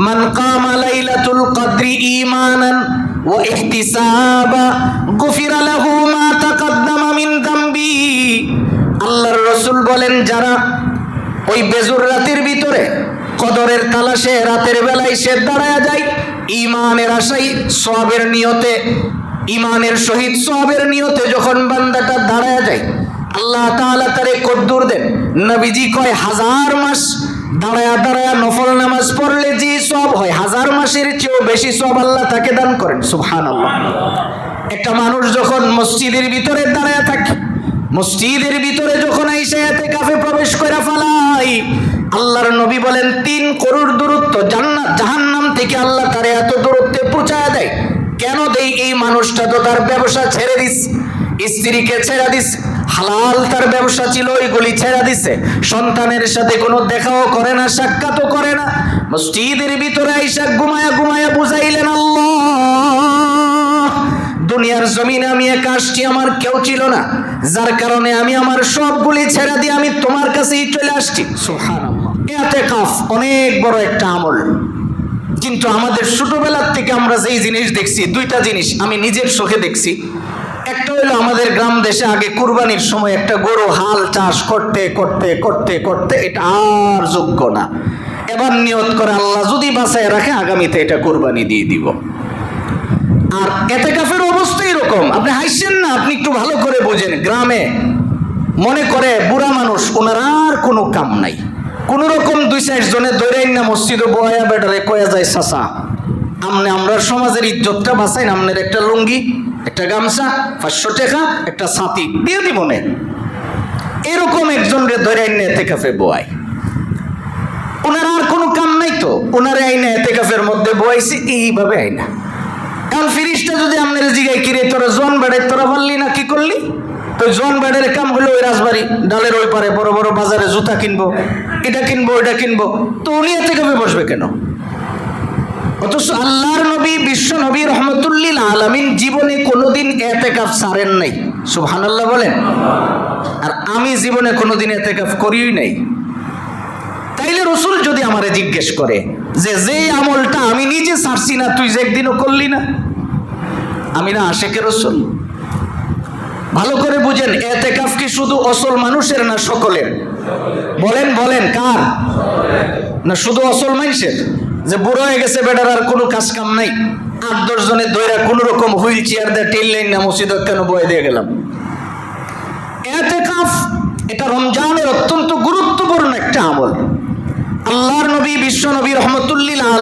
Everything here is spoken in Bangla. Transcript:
মান কামা লাইলাতুল কদরি ঈমানান ওয়া ইহতিসাবা গুফিরা লাহু মা তাকাদ্দামা মিন যামবি। আল্লাহর রাসূল বলেন, যারা ওই বেজুর রাতের ভিতরে কদরের তালাশে রাতের বেলায় সে দাঁড়ায়া যায় ঈমানের আশায়, সওয়াবের নিয়তে, ঈমানের সহিত সওয়াবের নিয়তে যখন বান্দাটা দাঁড়ায়া যায়, আল্লাহ তাআলা তারে কদ্দুর দেন। নবীজি কয়, 1000 মাস দাঁড়ায়া দাঁড়ায়া নফল নামাজ পড়লে যে সওয়াব হয়, 1000 মাসের চেয়েও বেশি সওয়াব আল্লাহ তাকে দান করেন। সুবহানাল্লাহ। একটা মানুষ যখন মসজিদের ভিতরে দাঁড়ায়া থাকে, মসজিদের ভিতরে যখন আইসা ইতিকাফে প্রবেশ করে ফেলায়, আল্লাহর নবী বলেন 3 করোড় দূরত্ব জান্নাত জাহান্নাম থেকে আল্লাহ তারে এত দূরত্বে পৌঁছায় দেয়। কেন দেই? এই মানুষটা তো তার ব্যবসা ছেড়ে দিস, স্ত্রীকে ছেড়ে দিস, হালাল তার ব্যবসা ছিল ওইগুলি ছেড়ে দিছে, সন্তানের সাথে কোনো দেখাও করে না, সাক্ষাৎও করে না, মসজিদের ভিতরে আইসা ঘুমায়া ঘুমায়া বুঝাইলেন, আল্লাহ দুনিয়ার জমিনে আমি একা আসছি, আমার কেউ ছিল না, যার কারণে আমি আমার সবগুলি ছেড়ে দিয়ে আমি তোমার কাছেই চলে আসছি। সুবহানাল্লাহ। ইতিকাফ অনেক বড় একটা আমল, কিন্তু আমাদের ছোটবেলার থেকে আমরা যেই জিনিস দেখছি, 2টা জিনিস আমি নিজের চোখে দেখছি। একটা হলো আমাদের গ্রাম দেশে আগে কুরবানির সময় একটা গরু হাল চাষ করতে করতে করতে করতে এটা আর যোগ্য না, এবার নিয়ত করে আল্লাহ যদি বাঁচায় রাখে আগামীতে এটা কুরবানি দিয়ে দিব। আর ইতিকাফের অবস্থা এরকম, আপনি হাসছেন না, আপনি একটু ভালো করে বোঝেন। গ্রামে মনে করে বুড়া মানুষ, ওনার আর কোনো কাম নাই, কোন রকম 2-4 জনে ধরেন না মসজিদে বয়া বেটারে কয়া যায়, চাচা আমনে আমরা সমাজের ইজ্জতটা বাঁচাইন, আমনের একটা লুঙ্গি, একটা গামছা, 500 টাকা, একটা ছাতি দিয়ে দিব না। এরকম একজন রে ধরে আইনে ইতিকাফে বয়ায়, ওনার আর কোনো কাম নাই, তো ওনারে আইনে ইতিকাফের মধ্যে বয়াইছে এইভাবে আইনা। এখন ফিরিস্তা যদি আপনার জিগাই, কিরে তোরা জন বেড়াই তোরা বললি না, কি করলি? তো জন বেড়ের কাম হলো ওই রাজবাড়ি ডালের ওই পারে বড় বড় বাজারে জুতা কিনবো, এটা কিনবো, এটা কিনবো, তো উনি ইতিকাফে বসবে কেন? অথচ আল্লাহর নবী বিশ্ব নবী রহমতুল্লিল আলামিন জীবনে কোনোদিন ইতিকাফ ছাড়েন নাই। সুবহানাল্লাহ বলেন। আর আমি জীবনে কোনোদিন ইতিকাফ করিই নাই। তাইলে রাসূল যদি আমারে জিজ্ঞেস করে যে আমলটা আমি নিজে ছাড়ছি না, তুই যে একদিনও করলি না, আমি না আশিকে রাসূল? ভালো করে বুঝেন, ইতিকাফ কি শুধু অসল মানুষের না সকলের? বলেন বলেন, কার? না শুধু অসল মানুষের? যে বুড়ো হয়ে গেছে বেটার আর কোনো কাজ কাম নাই, 8-10 জনের দইরা কোনো রকম হুইল চেয়ার দিয়ে টেনলেন না মসজিদে কেন বয়ে দিয়ে গেলাম। ইতিকাফ এটা রমজানের অত্যন্ত গুরুত্বপূর্ণ একটা আমল। আল্লাহর নবী বিশ্ব নবী রহমতুল্লিল